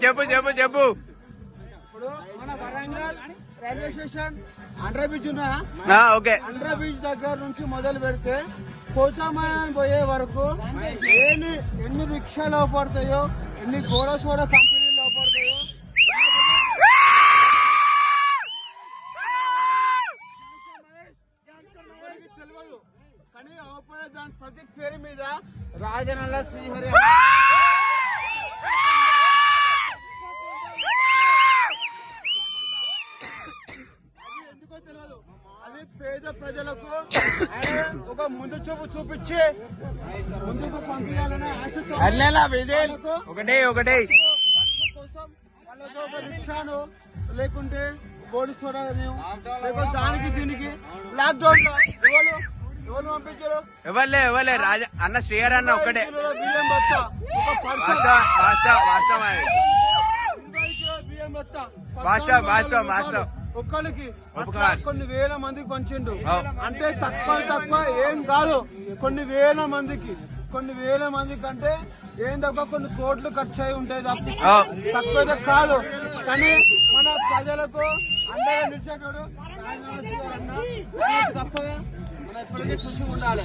చెప్పు చెప్పు చెప్పు. ఇప్పుడు మన వరంగల్ రైల్వే స్టేషన్ అండ్రా బ్రిడ్జ్ ఉన్నా, ఓకే, అండ్రా బ్రిడ్జ్ దగ్గర నుంచి మొదలు పెడితే కోసామాన్ పోయే వరకు ఎన్ని రిక్షాలు లోపడతాయో, ఎన్ని గోడ సోడా కంపెనీలు లోపడతాయో తెలియదు. కానీ లోపడే దాని ప్రాజెక్ట్ పేరు మీద రాజనల్ల శ్రీహరి తెలియదు. అది పేద ప్రజలకు ఒక ముందు చూపు చూపించి ముందుకు పంపించాలనే ఆశతో ఒకటే ఒకటే కోసం వాళ్ళకు ఒక రిక్షాను లేకుంటే గోడి చూడని లేకుంటే దానికి దీనికి లాక్డౌన్ లో ఎవరు పంపించారు? ఎవరులే రాజా అన్న శ్రీహరి అన్న ఒక్కటే. బియ్యం బత్తా బియ్యం బత్తా ఒక్కరికి కొన్ని వేల మందికి పంచిండు. అంటే తక్కువ ఏం కాదు, కొన్ని వేల మందికి అంటే ఏం తక్కువ కొన్ని కోట్లు ఖర్చు అయి ఉంటాయి తక్కువ కాదు. కానీ మన ప్రజలకు అండగా నిలిచేటోడు తప్పగా మన ఎప్పటికీ కృషి ఉండాలి.